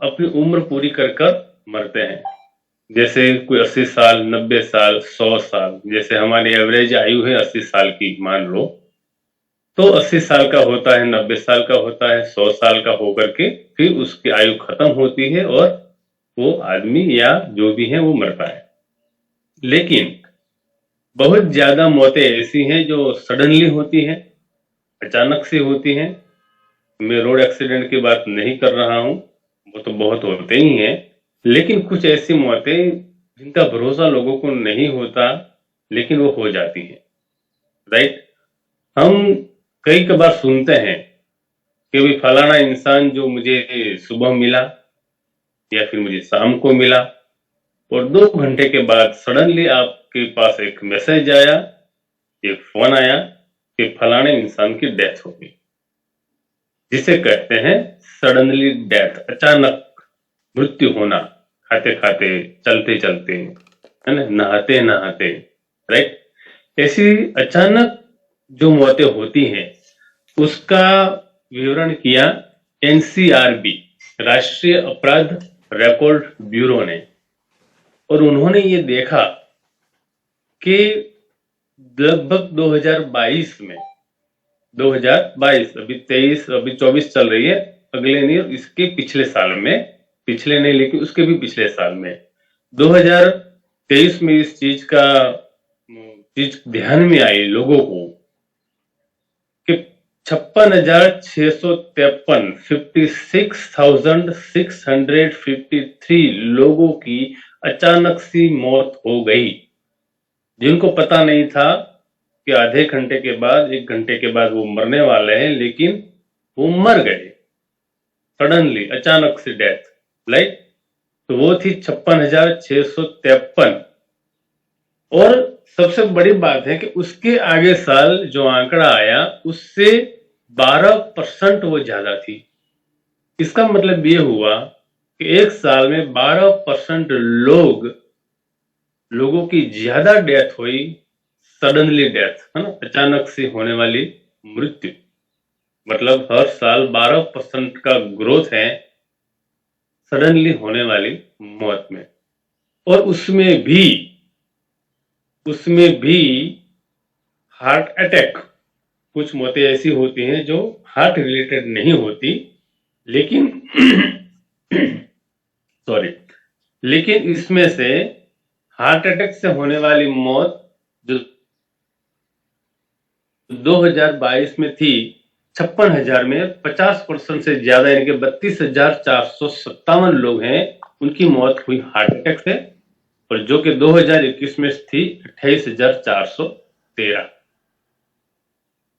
अपनी उम्र पूरी कर कर मरते हैं। जैसे कोई 80 साल, 90 साल, 100 साल, जैसे हमारी एवरेज आयु है 80 साल की मान लो, तो 80 साल का होता है, 90 साल का होता है, 100 साल का होकर के फिर उसकी आयु खत्म होती है और वो आदमी या जो भी है वो मरता है। लेकिन बहुत ज्यादा मौतें ऐसी हैं जो सडनली होती हैं, अचानक से होती हैं। मैं रोड एक्सीडेंट की बात नहीं कर रहा हूं, वो तो बहुत होते ही हैं। लेकिन कुछ ऐसी मौतें जिनका भरोसा लोगों को नहीं होता, लेकिन वो हो जाती हैं। राइट। हम कई कबार सुनते हैं कि भाई फलाना इंसान जो मुझे सुबह मिला या फिर मुझे शाम को मिला, और 2 घंटे के बाद सडनली आपके पास एक मैसेज आया, एक फोन आया कि फलाने इंसान की डेथ हो गई, जिसे कहते हैं सडनली डेथ, अचानक मृत्यु होना, खाते खाते, चलते चलते, है ना, नहाते नहाते। राइट। ऐसी अचानक जो मौतें होती हैं उसका विवरण किया एनसीआरबी, राष्ट्रीय अपराध रिकॉर्ड ब्यूरो ने। और उन्होंने ये देखा कि लगभग 2022 में, 2022, अभी 23, अभी 24 चल रही है, अगले नहीं इसके पिछले साल में, पिछले नहीं लेकिन उसके भी पिछले साल में 2023 में इस चीज ध्यान में आई लोगों को कि 56,653, 56,653 लोगों की अचानक सी मौत हो गई, जिनको पता नहीं था कि आधे घंटे के बाद, 1 घंटे के बाद वो मरने वाले हैं, लेकिन वो मर गए सडनली, अचानक से डेथ। राइट। तो वो थी 56,653। और सबसे बड़ी बात है कि उसके आगे साल जो आंकड़ा आया उससे 12% वो ज्यादा थी। इसका मतलब ये हुआ कि एक साल में 12% लोगों की ज्यादा डेथ हुई, सडनली डेथ, है ना, अचानक से होने वाली मृत्यु। मतलब हर साल 12% का ग्रोथ है सडनली होने वाली मौत में। और उसमें भी हार्ट अटैक, कुछ मौतें ऐसी होती हैं जो हार्ट रिलेटेड नहीं होती, लेकिन सॉरी, लेकिन इसमें से हार्ट अटैक से होने वाली मौत जो 2022 में थी 56,000 में, 50% से ज्यादा यानी कि 32,457 लोग हैं, उनकी मौत हुई हार्ट अटैक से। और जो कि 2021 में थी 28,413।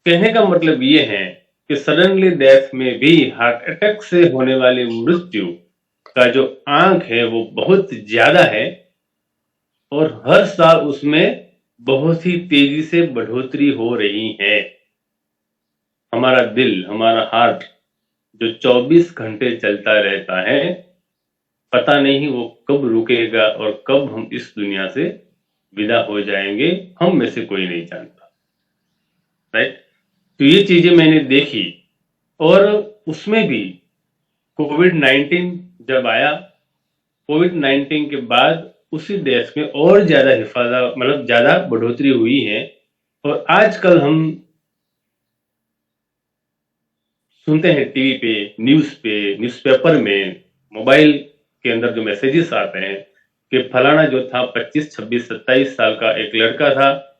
कहने का मतलब ये है कि सडनली डेथ में भी हार्ट अटैक से होने वाली मृत्यु का जो आंक है वो बहुत ज्यादा है, और हर साल उसमें बहुत ही तेजी से बढ़ोतरी हो रही है। हमारा दिल, हमारा हार्ट जो 24 घंटे चलता रहता है, पता नहीं वो कब रुकेगा और कब हम इस दुनिया से विदा हो जाएंगे, हम में से कोई नहीं जानता। राइट। तो ये चीजें मैंने देखी। और उसमें भी कोविड-19 जब आया, कोविड-19 के बाद उसी देश में और ज्यादा हिफाजत, मतलब ज्यादा बढ़ोतरी हुई है। और आजकल हम सुनते हैं टीवी पे, न्यूज़पेपर में, मोबाइल के अंदर जो मैसेजेस आते हैं कि फलाना जो था 25, 26, 27 साल का एक लड़का था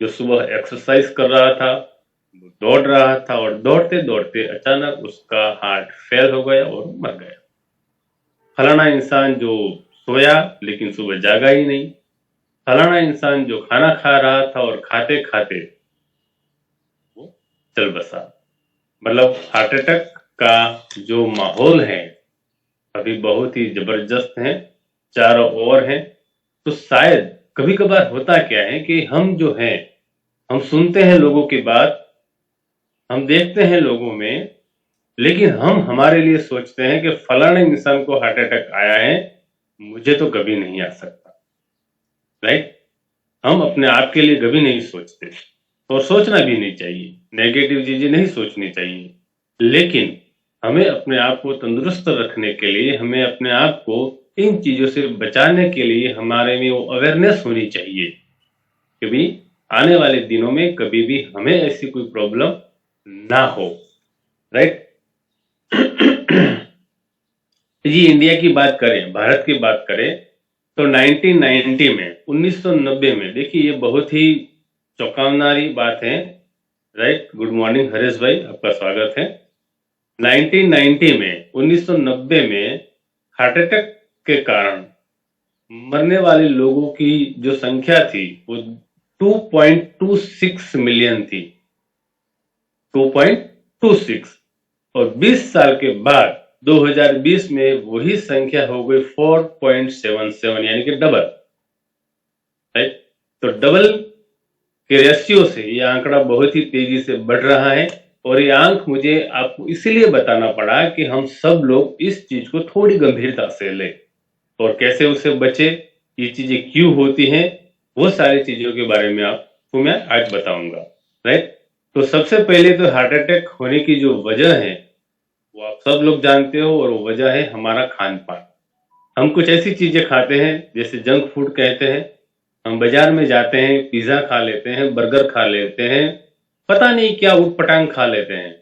जो सुबह एक्सरसाइज कर रहा था, दौड़ रहा था, और दौड़ते दौड़ते अचानक उसका हार्ट फेल हो गया और मर गया। फलाना इंसान जो सोया लेकिन सुबह जागा ही नहीं। फलाना इंसान जो खाना खा रहा था और खाते खाते वो चल बसा। मतलब हार्ट अटैक का जो माहौल है अभी बहुत ही जबरदस्त है, चारों ओर है। तो शायद कभी कभार होता क्या है कि हम जो है, हम सुनते हैं लोगों की बात, हम देखते हैं लोगों में, लेकिन हम हमारे लिए सोचते हैं कि फलाने इंसान को हार्ट अटैक आया है, मुझे तो कभी नहीं आ सकता। राइट। हम अपने आप के लिए कभी नहीं सोचते, और सोचना भी नहीं चाहिए, नेगेटिव चीजें नहीं सोचनी चाहिए। लेकिन हमें अपने आप को तंदुरुस्त रखने के लिए, हमें अपने आप को इन चीजों से बचाने के लिए हमारे में वो अवेयरनेस होनी चाहिए कि भी आने वाले दिनों में कभी भी हमें ऐसी कोई प्रॉब्लम ना हो। राइट। जी, इंडिया की बात करें, भारत की बात करें, तो 1990 में 1990 में देखिए, ये बहुत ही चौंकावनारी बात है। राइट। गुड मॉर्निंग हरेश भाई, आपका स्वागत है। 1990 में 1990 में हार्ट अटैक के कारण मरने वाले लोगों की जो संख्या थी वो 2.26 मिलियन थी। 2.26। और 20 साल के बाद 2020 में वही संख्या हो गई 4.77, यानी कि डबल। राइट। तो डबल के रेशियो से ये आंकड़ा बहुत ही तेजी से बढ़ रहा है, और ये आंक मुझे आपको इसीलिए बताना पड़ा कि हम सब लोग इस चीज को थोड़ी गंभीरता से लें, और कैसे उससे बचे, ये चीजें क्यों होती हैं, वो सारी चीजों के बारे में आपको मैं आज बताऊंगा। राइट। तो सबसे पहले तो हार्ट अटैक होने की जो वजह है वो आप सब लोग जानते हो, और वो वजह है हमारा खान पान। हम कुछ ऐसी चीजें खाते हैं जैसे जंक फूड कहते हैं। हम बाजार में जाते हैं, पिज्जा खा लेते हैं, बर्गर खा लेते हैं, पता नहीं क्या उटपटांग खा लेते हैं।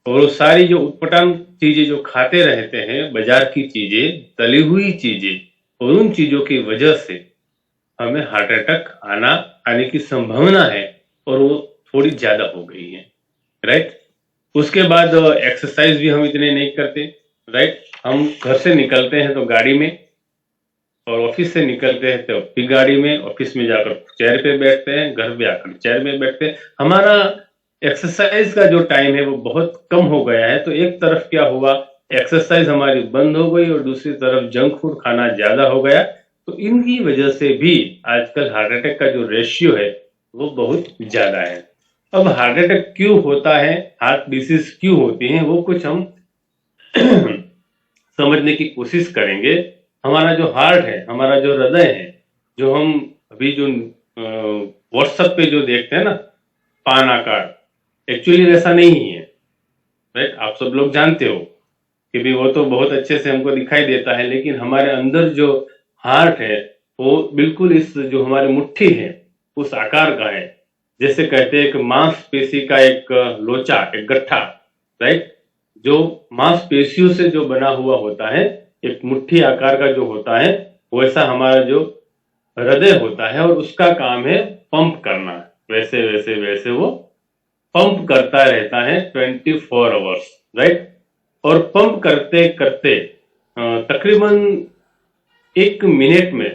और वो सारी जो उटपटांग चीजें जो खाते रहते हैं, बाजार की चीजें, तली हुई चीजें, और उन चीजों की वजह से हमें हार्ट अटैक आने की संभावना है, और वो थोड़ी ज्यादा हो गई है। राइट। उसके बाद एक्सरसाइज भी हम इतने नहीं करते। राइट। हम घर से निकलते हैं तो गाड़ी में, और ऑफिस से निकलते हैं तो फिर गाड़ी में, ऑफिस में जाकर चेयर पे बैठते हैं, घर पे आकर चेयर में बैठते हैं। हमारा एक्सरसाइज का जो टाइम है वो बहुत कम हो गया है। तो एक तरफ क्या हुआ, एक्सरसाइज हमारी बंद हो गई, और दूसरी तरफ जंक फूड खाना ज्यादा हो गया। तो इनकी वजह से भी आजकल हार्ट अटैक का जो रेशियो है वो बहुत ज्यादा है। अब हार्ट अटैक क्यों होता है, हार्ट डिसीज क्यों होती है, वो कुछ हम समझने की कोशिश करेंगे। हमारा जो हार्ट है, हमारा जो हृदय है, जो हम अभी जो व्हाट्सएप पे जो देखते हैं ना, पान आकार, एक्चुअली वैसा नहीं है। राइट। आप सब लोग जानते हो कि भी वो तो बहुत अच्छे से हमको दिखाई देता है, लेकिन हमारे अंदर जो हार्ट है वो बिल्कुल इस जो हमारी मुट्ठी है उस आकार का है। जैसे कहते हैं कि मांसपेशी का एक लोचा, एक गट्ठा। राइट। जो मांसपेशियों से जो बना हुआ होता है, एक मुट्ठी आकार का जो होता है, वैसा हमारा जो हृदय होता है, और उसका काम है पंप करना। वैसे वैसे वैसे वो पंप करता रहता है 24 आवर्स। राइट। और पंप करते करते तकरीबन 1 मिनट में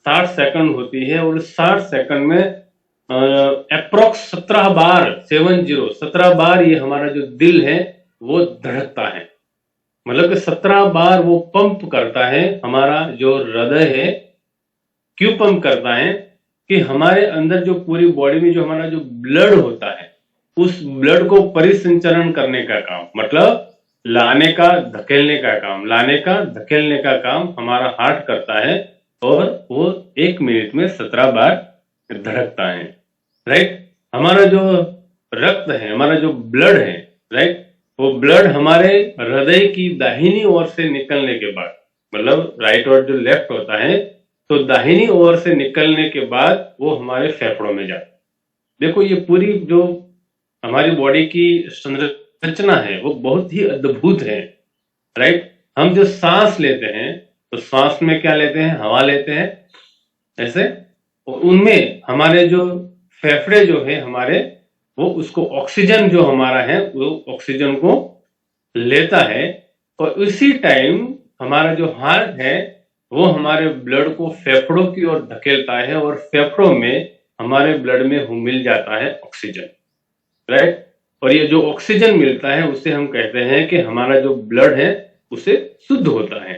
60 सेकंड होती है, और 60 सेकंड में अप्रोक्स 17 बार, 17 बार ये हमारा जो दिल है वो धड़कता है। मतलब कि 17 बार वो पंप करता है। हमारा जो हृदय है क्यों पंप करता है कि हमारे अंदर जो पूरी बॉडी में जो हमारा जो ब्लड होता है, उस ब्लड को परिसंचरण करने का काम, मतलब लाने का धकेलने का काम, लाने का धकेलने का काम हमारा हार्ट करता है, और वो 1 मिनट में 17 बार धड़कता है। राइट। हमारा जो रक्त है, हमारा जो ब्लड है, राइट, वो ब्लड हमारे हृदय की दाहिनी ओर से निकलने के बाद, मतलब राइट और जो लेफ्ट होता है, तो दाहिनी ओर से निकलने के बाद वो हमारे फेफड़ों में जाता है। देखो, ये पूरी जो हमारी बॉडी की संरचना है वो बहुत ही अद्भुत है। राइट। हम जो सांस लेते हैं तो सांस में क्या लेते हैं, हवा लेते हैं ऐसे, और उनमें हमारे जो फेफड़े जो है हमारे, वो उसको ऑक्सीजन जो हमारा है वो ऑक्सीजन को लेता है, और उसी टाइम हमारा जो हार्ट है वो हमारे ब्लड को फेफड़ों की ओर धकेलता है, और फेफड़ों में हमारे ब्लड में मिल जाता है ऑक्सीजन। राइट। और ये जो ऑक्सीजन मिलता है उससे हम कहते हैं कि हमारा जो ब्लड है उसे शुद्ध होता है।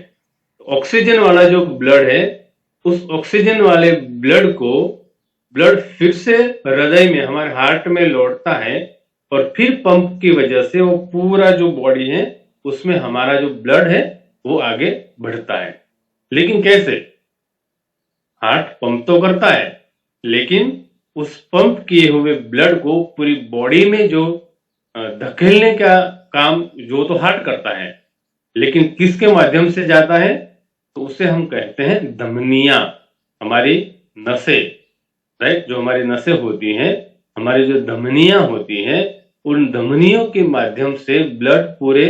ऑक्सीजन वाला जो ब्लड है, उस ऑक्सीजन वाले ब्लड को ब्लड फिर से हृदय में, हमारे हार्ट में लौटता है, और फिर पंप की वजह से वो पूरा जो बॉडी है उसमें हमारा जो ब्लड है वो आगे बढ़ता है। लेकिन कैसे? हार्ट पंप तो करता है, लेकिन उस पंप किए हुए ब्लड को पूरी बॉडी में जो धकेलने का काम जो तो हार्ट करता है, लेकिन किसके माध्यम से जाता है? तो उसे हम कहते हैं धमनियां, हमारी नसें, राइट। जो हमारी नसें होती हैं, हमारी जो धमनियां होती हैं, उन धमनियों के माध्यम से ब्लड पूरे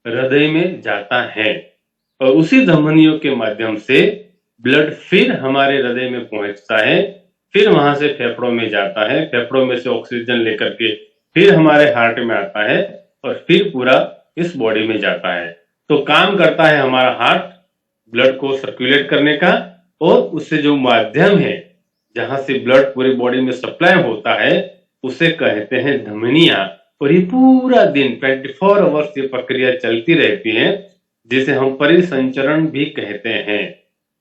हृदय में जाता है और उसी धमनियों के माध्यम से ब्लड फिर हमारे हृदय में पहुंचता है, फिर वहां से फेफड़ों में जाता है, फेफड़ों में से ऑक्सीजन लेकर के फिर हमारे हार्ट में आता है और फिर पूरा इस बॉडी में जाता है। तो काम करता है हमारा हार्ट ब्लड को सर्कुलेट करने का, और उससे जो माध्यम है जहां से ब्लड पूरी बॉडी में सप्लाई होता है उसे कहते हैं धमनियां। और ये पूरा दिन 24 आवर्स ये प्रक्रिया चलती रहती है, जिसे हम परिसंचरण भी कहते हैं,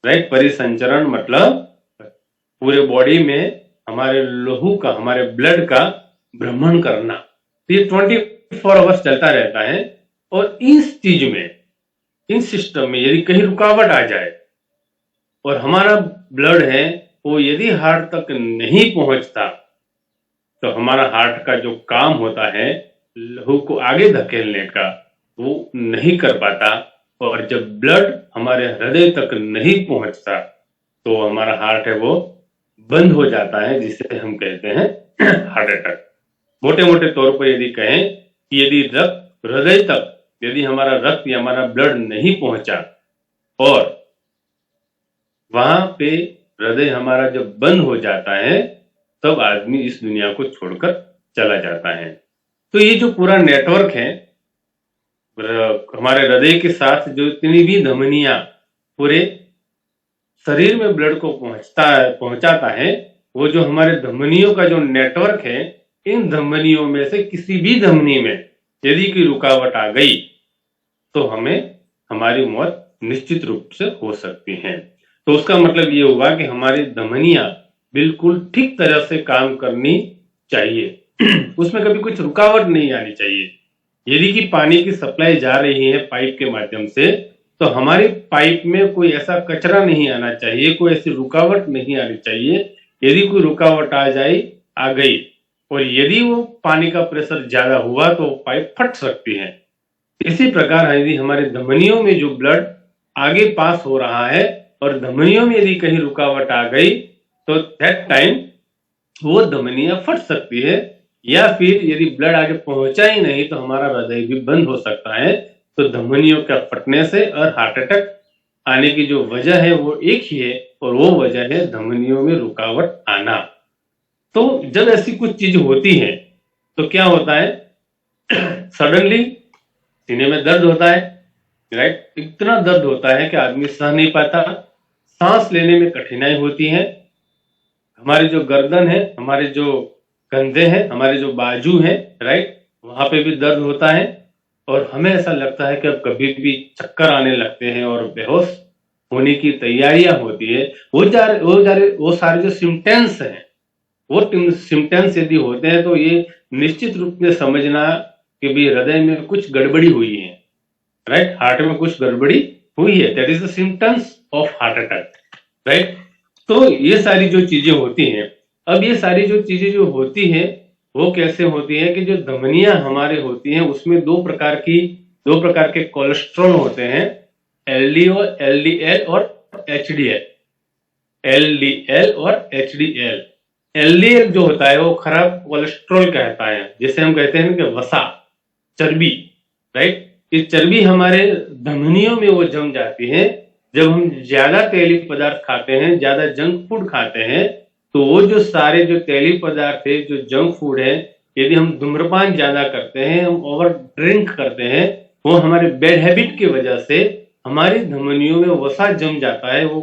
राइट। परिसंचरण मतलब पूरे बॉडी में हमारे लहू का, हमारे ब्लड का भ्रमण करना। तो ये 24 आवर्स चलता रहता है। और इस चीज में, इन सिस्टम में यदि कहीं रुकावट आ जाए और हमारा ब्लड है वो यदि हार्ट तक नहीं पहुंचता, तो हमारा हार्ट का जो काम होता है लहू को आगे धकेलने का, वो नहीं कर पाता। और जब ब्लड हमारे हृदय तक नहीं पहुंचता तो हमारा हार्ट है वो बंद हो जाता है, जिसे हम कहते हैं हार्ट अटैक। मोटे मोटे तौर पर यदि कहें कि यदि रक्त हृदय तक, यदि हमारा रक्त या हमारा ब्लड नहीं पहुंचा और वहां पे हृदय हमारा जब बंद हो जाता है, तब आदमी इस दुनिया को छोड़कर चला जाता है। तो ये जो पूरा नेटवर्क है हमारे हृदय के साथ, जो इतनी भी धमनियां पूरे शरीर में ब्लड को पहुंचाता है, वो जो हमारे धमनियों का जो नेटवर्क है, इन धमनियों में से किसी भी धमनी में यदि कोई रुकावट आ गई तो हमें हमारी मौत निश्चित रूप से हो सकती है। तो उसका मतलब ये हुआ कि हमारी धमनियां बिल्कुल ठीक तरह से काम करनी चाहिए उसमें कभी कुछ रुकावट नहीं आनी चाहिए। यदि कि पानी की सप्लाई जा रही है पाइप के माध्यम से, तो हमारी पाइप में कोई ऐसा कचरा नहीं आना चाहिए, कोई ऐसी रुकावट नहीं आनी चाहिए। यदि कोई रुकावट आ गई और यदि वो पानी का प्रेशर ज्यादा हुआ तो पाइप फट सकती है। इसी प्रकार यदि हमारे धमनियों में जो ब्लड आगे पास हो रहा है और धमनियों में यदि कहीं रुकावट आ गई तो दैट टाइम वो धमनियां फट सकती है, या फिर यदि ब्लड आगे पहुंचा ही नहीं तो हमारा हृदय भी बंद हो सकता है। तो धमनियों का फटने से और हार्ट अटैक आने की जो वजह है वो एक ही है, और वो वजह है धमनियों में रुकावट आना। तो जब ऐसी कुछ चीज होती है तो क्या होता है, सडनली सीने में दर्द होता है, राइट। इतना दर्द होता है कि आदमी सह नहीं पाता, सांस लेने में कठिनाई होती है। हमारी जो गर्दन है, हमारे जो कंधे हैं, हमारे जो बाजू हैं, राइट, वहां पे भी दर्द होता है। और हमें ऐसा लगता है कि अब कभी भी चक्कर आने लगते हैं और बेहोश होने की तैयारियां होती है। वो सारे जो सिम्टम्स हैं, वो सिम्टम्स यदि होते हैं तो ये निश्चित रूप में समझना कि भी हृदय में कुछ गड़बड़ी हुई है, राइट। हार्ट में कुछ गड़बड़ी हुई है, that is the symptoms of heart attack, right. तो ये सारी जो चीजें होती हैं, अब ये सारी जो चीजें जो होती हैं वो कैसे होती है कि जो धमनियां हमारे होती हैं उसमें दो प्रकार के कोलेस्ट्रॉल होते हैं, एलडीएल और एचडीएल। एलडीएल और एचडीएल। एलडीएल जो होता है वो खराब कोलेस्ट्रॉल कहता है, जिसे हम कहते हैं कि वसा, चर्बी, राइट। ये चर्बी हमारे धमनियों में वो जम जाती है जब हम ज्यादा तेली पदार्थ खाते हैं, ज्यादा जंक फूड खाते हैं। तो वो जो सारे जो तेली पदार्थ है, जो जंक फूड है, यदि हम धूम्रपान ज्यादा करते हैं, हम ओवर ड्रिंक करते हैं, वो हमारे बैड हैबिट की वजह से हमारी धमनियों में वसा जम जाता है। वो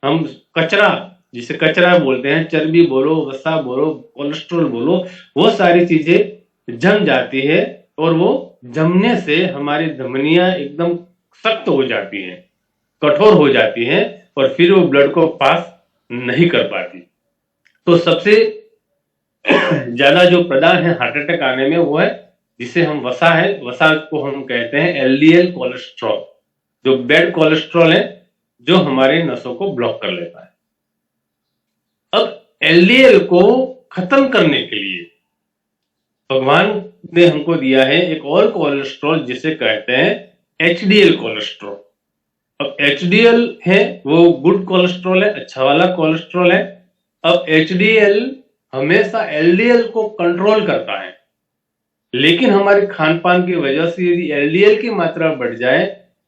हम कचरा, जिसे कचरा बोलते हैं, चर्बी बोलो, वसा बोलो, कोलेस्ट्रॉल बोलो, वो सारी चीजें जम जाती है और वो जमने से हमारी धमनियां एकदम सख्त हो जाती हैं, कठोर हो जाती हैं और फिर वो ब्लड को पास नहीं कर पाती। तो सबसे ज्यादा जो प्रदान है हार्ट अटैक आने में वो है जिसे हम वसा को हम कहते हैं एलडीएल कोलेस्ट्रॉल, जो बैड कोलेस्ट्रॉल है जो हमारे नसों को ब्लॉक कर लेता है। अब एलडीएल को खत्म करने के लिए भगवान ने हमको दिया है एक और कोलेस्ट्रॉल जिसे कहते हैं एचडीएल कोलेस्ट्रॉल। अब एचडीएल है वो गुड कोलेस्ट्रॉल है, अच्छा वाला कोलेस्ट्रॉल है। अब एचडीएल हमेशा एलडीएल को कंट्रोल करता है, लेकिन हमारे खान पान की वजह से यदि एलडीएल की मात्रा बढ़ जाए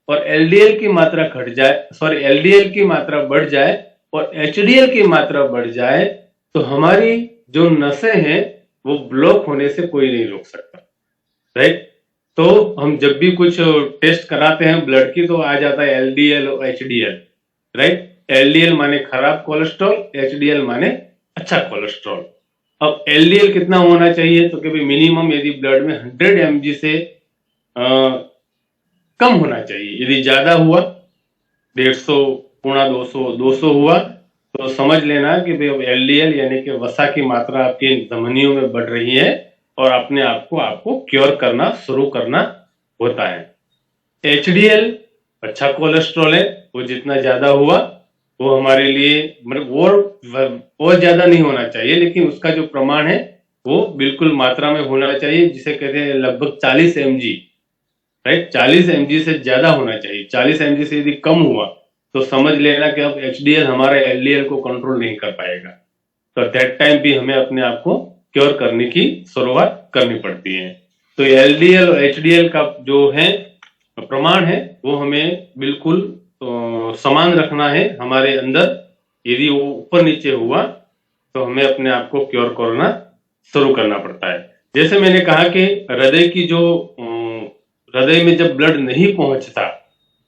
और एलडीएल की मात्रा घट जाए, सॉरी एलडीएल की मात्रा बढ़ जाए और एचडीएल की मात्रा बढ़ जाए, तो हमारी जो नसें हैं वो ब्लॉक होने से कोई नहीं रोक सकता, राइट। तो हम जब भी कुछ टेस्ट कराते हैं ब्लड की, तो आ जाता है एलडीएल और एचडीएल, राइट। एलडीएल माने खराब कोलेस्ट्रॉल, एचडीएल माने अच्छा कोलेस्ट्रॉल। अब एलडीएल कितना होना चाहिए, तो कभी मिनिमम यदि ब्लड में 100 mg से कम होना चाहिए। यदि ज्यादा हुआ 150, 200, 200 हुआ, तो समझ लेना कि भाई एलडीएल यानी कि वसा की मात्रा आपकी धमनियों में बढ़ रही है और अपने आप को आपको क्योर करना शुरू करना होता है। एचडीएल अच्छा कोलेस्ट्रॉल है, वो जितना ज्यादा हुआ वो हमारे लिए मतलब और ज्यादा नहीं होना चाहिए, लेकिन उसका जो प्रमाण है वो बिल्कुल मात्रा में होना चाहिए, जिसे कहते हैं लगभग 40 mg, राइट। 40 mg से ज्यादा होना चाहिए। 40 mg से यदि कम हुआ तो समझ लेना कि अब एचडीएल हमारे एलडीएल को कंट्रोल नहीं कर पाएगा। तो दैट टाइम भी हमें अपने आप को क्योर करने की शुरुआत करनी पड़ती है। तो एलडीएल और एचडीएल का जो है प्रमाण है वो हमें बिल्कुल समान रखना है हमारे अंदर। यदि वो ऊपर नीचे हुआ तो हमें अपने आप को क्योर करना शुरू करना पड़ता है। जैसे मैंने कहा कि हृदय की जो हृदय में जब ब्लड नहीं पहुंचता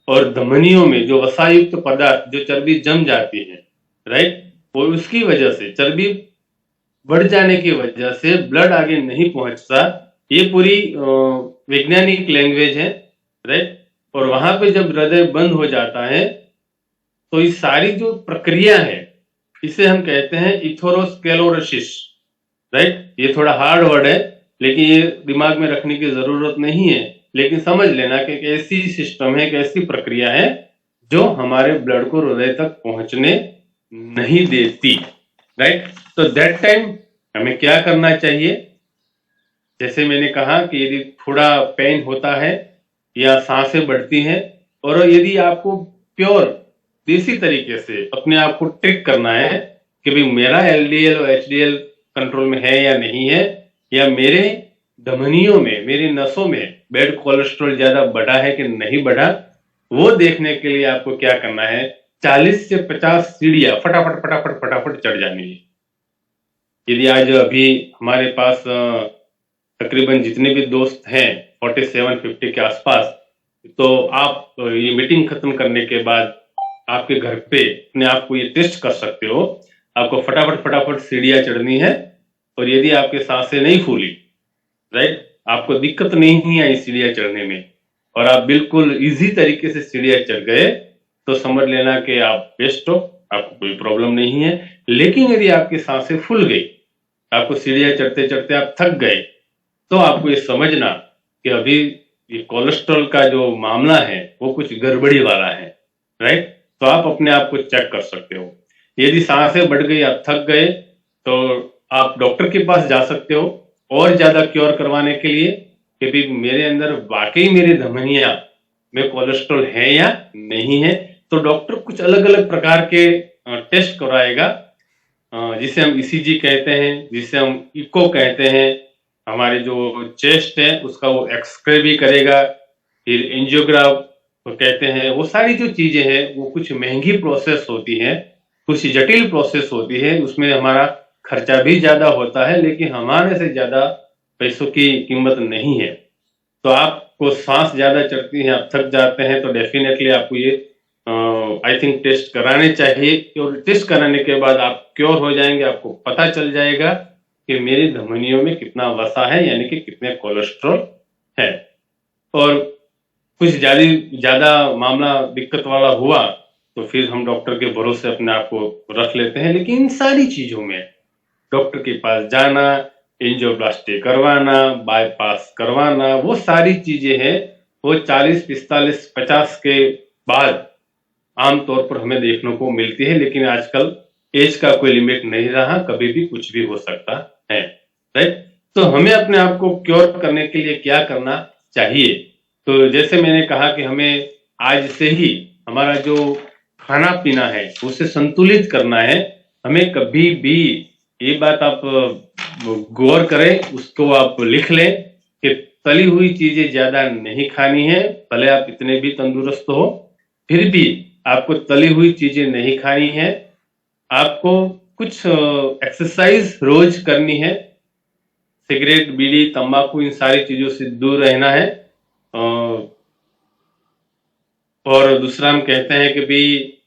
और धमनियों में जो वसायुक्त पदार्थ जो चर्बी जम जाती है, राइट, वो उसकी वजह से चर्बी बढ़ जाने की वजह से ब्लड आगे नहीं पहुंचता। ये पूरी वैज्ञानिक लैंग्वेज है, राइट। और वहां पे जब हृदय बंद हो जाता है तो ये सारी जो प्रक्रिया है इसे हम कहते हैं इथेरोस्क्लेरोसिस, राइट। ये थोड़ा हार्ड वर्ड है, लेकिन ये दिमाग में रखने की जरूरत नहीं है। लेकिन समझ लेना कि एक ऐसी सिस्टम है, एक ऐसी प्रक्रिया है जो हमारे ब्लड को हृदय तक पहुंचने नहीं देती, राइट। तो दैट टाइम हमें क्या करना चाहिए। जैसे मैंने कहा कि यदि थोड़ा पेन होता है या सांसें बढ़ती हैं, और यदि आपको प्योर देसी तरीके से अपने आप को ट्रिक करना है कि भाई मेरा एलडीएल और एचडीएल कंट्रोल में है या नहीं है, या मेरे धमनियों में मेरी नसों में बैड कोलेस्ट्रॉल ज्यादा बढ़ा है कि नहीं बढ़ा, वो देखने के लिए आपको क्या करना है, 40 से 50 सीढ़ियां फटाफट फटाफट फटाफट चढ़ जानी है। यदि आज अभी हमारे पास तकरीबन जितने भी दोस्त हैं 47-50 के आसपास, तो आप ये मीटिंग खत्म करने के बाद आपके घर पे अपने आप को ये टेस्ट कर सकते हो। आपको फटाफट फटाफट सीढ़ियां चढ़नी है, और यदि आपके सांसें नहीं फूली, राइट, आपको दिक्कत नहीं आई सीढ़ियां चढ़ने में और आप बिल्कुल इजी तरीके से सीढ़ियां चढ़ गए, तो समझ लेना कि आप बेस्ट हो, आपको कोई प्रॉब्लम नहीं है। लेकिन यदि आपकी सांसें फूल गई, आपको सीढ़ियां चढ़ते चढ़ते आप थक गए, तो आपको ये समझना कि अभी ये कोलेस्ट्रॉल का जो मामला है वो कुछ गड़बड़ी वाला है, राइट। तो आप अपने आप को चेक कर सकते हो। यदि सांसें बढ़ गई, आप थक गए, तो आप डॉक्टर के पास जा सकते हो और ज्यादा क्योर करवाने के लिए कि भी मेरे अंदर वाकई मेरी धमनियां में कोलेस्ट्रॉल है या नहीं है। तो डॉक्टर कुछ अलग अलग प्रकार के टेस्ट कराएगा, जिसे हम ईसीजी कहते हैं, जिसे हम इको कहते हैं। हमारे जो चेस्ट है उसका वो एक्सरे भी करेगा, फिर एंजियोग्राम तो कहते हैं। वो सारी जो चीजें हैं वो कुछ महंगी प्रोसेस होती है, कुछ जटिल प्रोसेस होती है, उसमें हमारा खर्चा भी ज्यादा होता है, लेकिन हमारे से ज्यादा पैसों की कीमत नहीं है। तो आपको सांस ज्यादा चढ़ती है, आप थक जाते हैं, तो डेफिनेटली आपको ये आई थिंक टेस्ट कराने चाहिए। और टेस्ट कराने के बाद आप क्योर हो जाएंगे, आपको पता चल जाएगा कि मेरी धमनियों में कितना वसा है, यानी कि कितने कोलेस्ट्रॉल है। और कुछ ज्यादा मामला दिक्कत वाला हुआ तो फिर हम डॉक्टर के भरोसे अपने आप को रख लेते हैं। लेकिन इन सारी चीजों में डॉक्टर के पास जाना, एंजियोप्लास्टी करवाना, बाईपास करवाना, वो सारी चीजें हैं वो 40, 45, 50 के बाद आमतौर पर हमें देखने को मिलती है। लेकिन आजकल एज का कोई लिमिट नहीं रहा, कभी भी कुछ भी हो सकता है, राइट। तो हमें अपने आप को क्योर करने के लिए क्या करना चाहिए? तो जैसे मैंने कहा कि हमें आज से ही हमारा जो खाना पीना है उसे संतुलित करना है। हमें कभी भी ये बात आप गौर करें, उसको आप लिख लें कि तली हुई चीजें ज्यादा नहीं खानी है। भले आप इतने भी तंदुरुस्त हो, फिर भी आपको तली हुई चीजें नहीं खानी है। आपको कुछ एक्सरसाइज रोज करनी है। सिगरेट, बीड़ी, तंबाकू, इन सारी चीजों से दूर रहना है। और दूसरा हम कहते हैं कि भी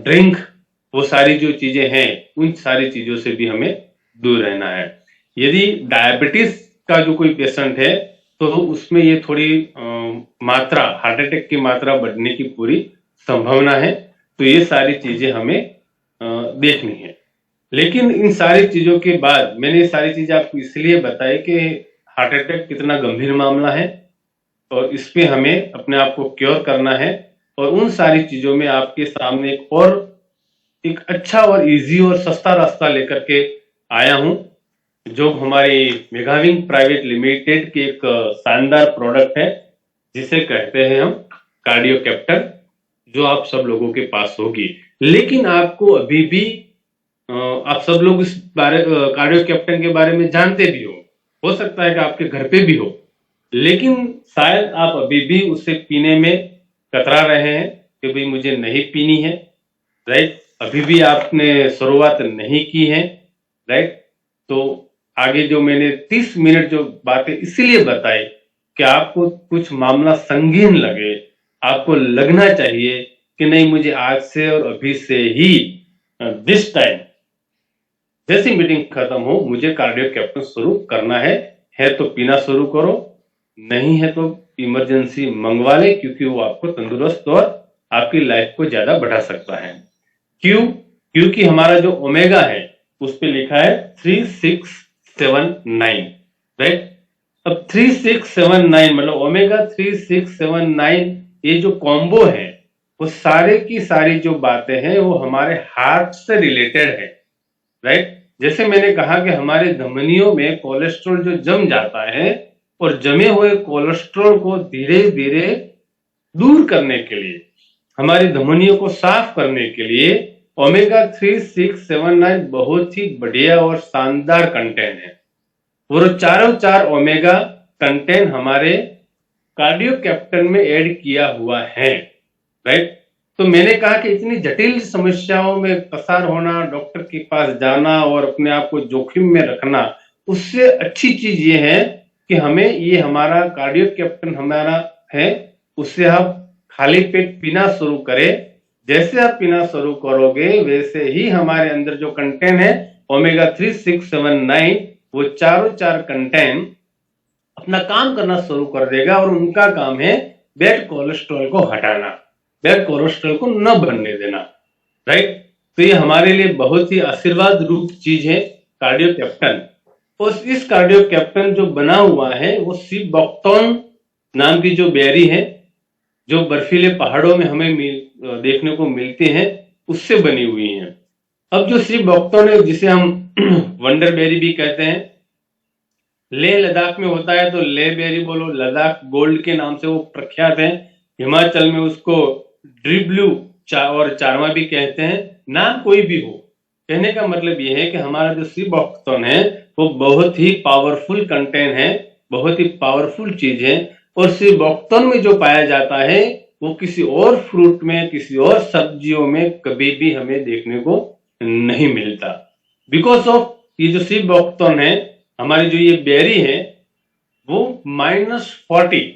ड्रिंक, वो सारी जो चीजें हैं उन सारी चीजों से भी हमें दूर रहना है। यदि डायबिटीज का जो कोई पेशेंट है तो उसमें ये थोड़ी मात्रा, हार्ट अटैक की मात्रा बढ़ने की पूरी संभावना है। तो ये सारी चीजें हमें देखनी है। लेकिन इन सारी चीजों के बाद मैंने ये सारी चीजें आपको इसलिए बताई कि हार्ट अटैक कितना गंभीर मामला है और इस पे हमें अपने आप को क्योर करना है। और उन सारी चीजों में आपके सामने एक अच्छा और इजी और सस्ता रास्ता लेकर के आया हूं, जो हमारे मेगाविंग प्राइवेट लिमिटेड की एक शानदार प्रोडक्ट है, जिसे कहते हैं हम कार्डियो कैप्टर, जो आप सब लोगों के पास होगी। लेकिन आपको अभी भी आप सब लोग इस बारे कार्डियो कैप्टन के बारे में जानते भी हो सकता है कि आपके घर पे भी हो, लेकिन शायद आप अभी भी उसे पीने में कतरा रहे हैं कि भाई मुझे नहीं पीनी है, राइट। अभी भी आपने शुरुआत नहीं की है, राइट। तो आगे जो मैंने 30 मिनट जो बातें इसीलिए बताई कि आपको कुछ मामला संगीन लगे, आपको लगना चाहिए कि नहीं, मुझे आज से और अभी से ही दिस टाइम जैसी मीटिंग खत्म हो मुझे कार्डियो कैप्टन शुरू करना है तो पीना शुरू करो, नहीं है तो इमरजेंसी मंगवा ले, क्योंकि वो आपको तंदुरुस्त और आपकी लाइफ को ज्यादा बढ़ा सकता है। क्यों? क्योंकि हमारा जो ओमेगा है उस पे लिखा है 3679, राइट। अब 3679 मतलब ओमेगा 3679, ये जो कॉम्बो है वो सारे की सारी जो बातें हैं वो हमारे हार्ट से रिलेटेड है, राइट। जैसे मैंने कहा कि हमारे धमनियों में कोलेस्ट्रॉल जो जम जाता है और जमे हुए कोलेस्ट्रॉल को धीरे धीरे दूर करने के लिए, हमारी धमनियों को साफ करने के लिए ओमेगा 3679 बहुत ही बढ़िया और शानदार कंटेंट है। वो चारों चार ओमेगा कंटेंट हमारे कार्डियो कैप्टन में ऐड किया हुआ है, राइट। तो मैंने कहा कि इतनी जटिल समस्याओं में पसार होना, डॉक्टर के पास जाना और अपने आप को जोखिम में रखना, उससे अच्छी चीज ये है कि हमें ये हमारा कार्डियो कैप्टन हमारा है, उससे आप खाली पेट पीना शुरू करें। जैसे आप पीना शुरू करोगे वैसे ही हमारे अंदर जो कंटेंट है ओमेगा 3679, वो चारों चार कंटेंट अपना काम करना शुरू कर देगा और उनका काम है बैड कोलेस्ट्रॉल को हटाना, बैड कोलेस्ट्रॉल को न बनने देना, राइट। तो ये हमारे लिए बहुत ही आशीर्वाद रूप चीज है कार्डियो कैप्टन। और इस कार्डियो कैप्टन जो बना हुआ है वो सीबोक्टोन नाम की जो बेरी है, जो बर्फीले पहाड़ों में हमें देखने को मिलती हैं, उससे बनी हुई है। अब जो सीबोक्टोन है, जिसे हम वंडर बेरी भी कहते हैं, लेह लद्दाख में होता है तो लेह बेरी बोलो, लद्दाख गोल्ड के नाम से वो प्रख्यात है, हिमाचल में उसको ड्रीब्लू और चारमा भी कहते हैं। नाम कोई भी हो, कहने का मतलब ये है कि हमारा जो सीबोक्टोन है वो बहुत ही पावरफुल कंटेंट है, बहुत ही पावरफुल चीज है। और सीबोक्टोन में जो पाया जाता है वो किसी और फ्रूट में, किसी और सब्जियों में कभी भी हमें देखने को नहीं मिलता। बिकॉज ऑफ ये जो सीबोक्टोन है, हमारी जो ये बेरी है वो -40,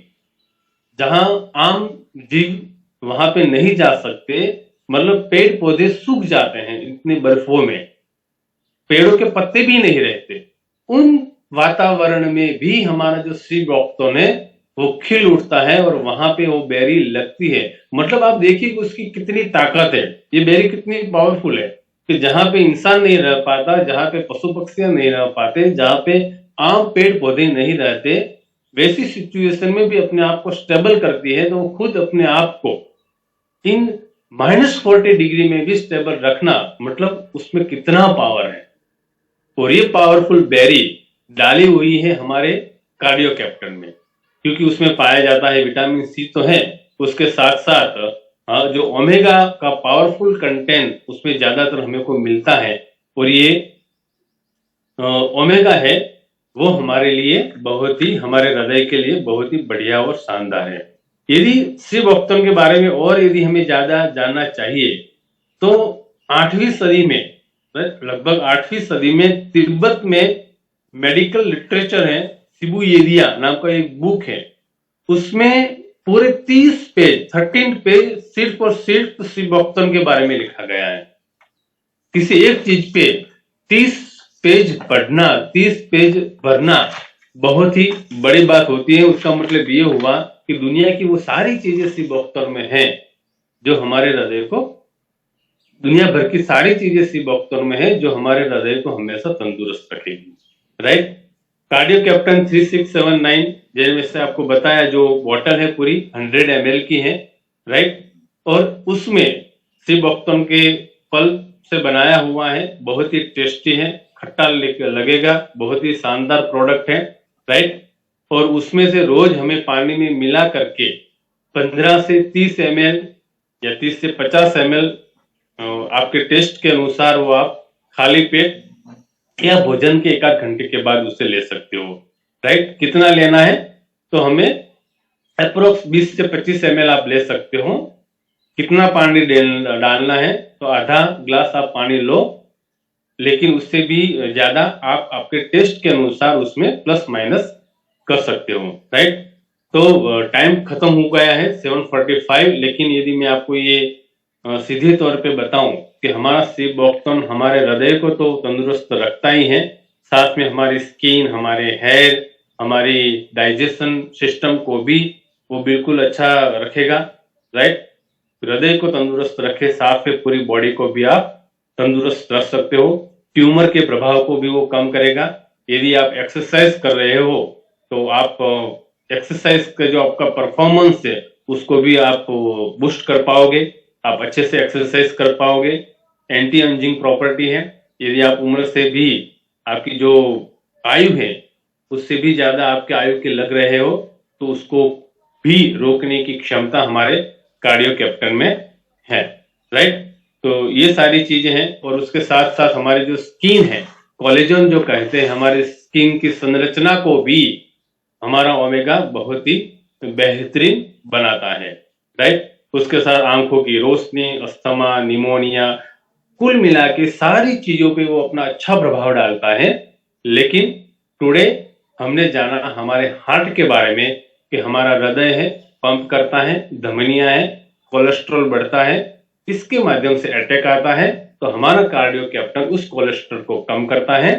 जहां आम जीव वहां पे नहीं जा सकते, मतलब पेड़ पौधे सूख जाते हैं इतनी बर्फों में, पेड़ों के पत्ते भी नहीं रहते, उन वातावरण में भी हमारा जो सीबोक्टोन है वो खिल उठता है और वहां पे वो बेरी लगती है। मतलब आप देखिए कि उसकी कितनी ताकत है, ये बेरी कितनी पावरफुल है कि जहां पे इंसान नहीं रह पाता, जहां पे पशु पक्षी नहीं रह पाते, जहां पे आम पेड़ पौधे नहीं रहते, वैसी सिचुएशन में भी अपने आप को स्टेबल करती है। तो वो खुद अपने आप को इन -40 डिग्री में भी स्टेबल रखना, मतलब उसमें कितना पावर है। और ये पावरफुल बेरी डाली हुई है हमारे कार्डियो कैप्टन में, क्योंकि उसमें पाया जाता है विटामिन सी तो है, उसके साथ साथ जो ओमेगा का पावरफुल कंटेंट उसमें ज्यादातर हमें को मिलता है, और ये ओमेगा है वो हमारे लिए बहुत ही, हमारे हृदय के लिए बहुत ही बढ़िया और शानदार है। यदि शिवभक्तम के बारे में और यदि हमें ज्यादा जानना चाहिए तो 8वीं सदी में, लगभग 8वीं सदी में तिब्बत में मेडिकल लिटरेचर है, शिबुयेदिया नाम का एक बुक है, उसमें पूरे 30 पेज 13 पेज सिर्फ और सिर्फ शिवभक्तम के बारे में लिखा गया है। किसी एक चीज पे 30 पेज पढ़ना, 30 पेज भरना बहुत ही बड़ी बात होती है। उसका मतलब ये हुआ कि दुनिया की वो सारी चीजें शिवभक्तम में हैं जो हमारे हृदय को, दुनिया भर की सारी चीजें शिवभक्तम में है जो हमारे हृदय को हमेशा तंदुरुस्त रखेगी। राइट। कार्डियो कैप्टन 3679 जैसे आपको बताया, जो बॉटल है पूरी 100 ml की है। राइट। और उसमें शिवभक्तम के फल से बनाया हुआ है, बहुत ही टेस्टी है, खट्टा लगेगा, बहुत ही शानदार प्रोडक्ट है। राइट। और उसमें से रोज हमें पानी में मिला करके 15 से 30 ml या 30 से 50 ml आपके टेस्ट के अनुसार वो आप खाली पेट या भोजन के 1 घंटे के बाद उसे ले सकते हो। राइट। कितना लेना है तो हमें अप्रोक्स 20 से 25 ml आप ले सकते हो। कितना पानी डालना है तो आधा ग्लास आप पानी लो, लेकिन उससे भी ज्यादा आप आपके टेस्ट के अनुसार उसमें प्लस माइनस कर सकते हो। राइट। तो टाइम खत्म हो गया है 7:45, लेकिन यदि मैं आपको ये सीधे तौर पे बताऊं कि हमारा शिवभक्तम हमारे हृदय को तो तंदुरुस्त रखता ही है, साथ में हमारी स्किन, हमारे हेयर, हमारी डाइजेशन सिस्टम को भी वो बिल्कुल अच्छा रखेगा। राइट। हृदय को तंदुरुस्त रखे, साथ में पूरी बॉडी को भी आप तंदुरुस्त रख सकते हो। ट्यूमर के प्रभाव को भी वो कम करेगा। यदि आप एक्सरसाइज कर रहे हो तो आप एक्सरसाइज का जो आपका परफॉर्मेंस है उसको भी आप बूस्ट कर पाओगे, आप अच्छे से एक्सरसाइज कर पाओगे। एंटी एजिंग प्रॉपर्टी है, यदि आप उम्र से भी आपकी जो आयु है उससे भी ज्यादा आपके आयु के लग रहे हो तो उसको भी रोकने की क्षमता हमारे कार्डियो कैप्टन में है। राइट। तो ये सारी चीजें हैं, और उसके साथ साथ हमारी जो स्किन है, कोलेजन जो कहते हैं, हमारे स्किन की संरचना को भी हमारा ओमेगा बहुत ही बेहतरीन बनाता है। राइट। उसके साथ आंखों की रोशनी, अस्थमा, निमोनिया, कुल मिला के सारी चीजों पे वो अपना अच्छा प्रभाव डालता है। लेकिन टुडे हमने जाना हमारे हार्ट के बारे में कि हमारा हृदय है, पंप करता है, धमनियां है, कोलेस्ट्रॉल बढ़ता है, इसके माध्यम से अटैक आता है, तो हमारा कार्डियो कैप्टन उस कोलेस्ट्रॉल को कम करता है,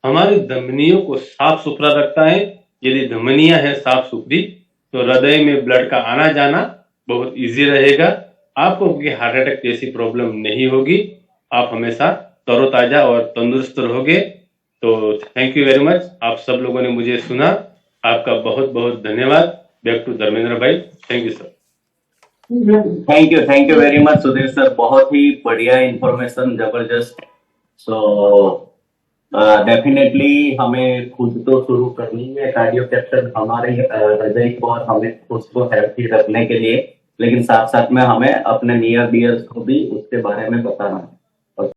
हमारी धमनियों को साफ सुथरा रखता है। यदि धमनियां है साफ सुथरी तो हृदय में ब्लड का आना जाना बहुत इजी रहेगा, आपको कोई हार्ट अटैक जैसी प्रॉब्लम नहीं होगी, आप हमेशा तरोताजा और तंदुरुस्त रहोगे। तो थैंक यू वेरी मच, आप सब लोगों ने मुझे सुना, आपका बहुत बहुत धन्यवाद। बैक टू धर्मेंद्र भाई। Thank you sir. Thank you very much Sudhir sir, बहुत ही बढ़िया इंफॉर्मेशन, जबरदस्त। सो डेफिनेटली हमें खुद तो शुरू करनी है कार्डियो कैप्टन हमारे हृदय को और हमें उसको हेल्थी रखने के लिए, लेकिन साथ साथ में हमें अपने नियर डियर्स को भी उसके बारे में बताना है।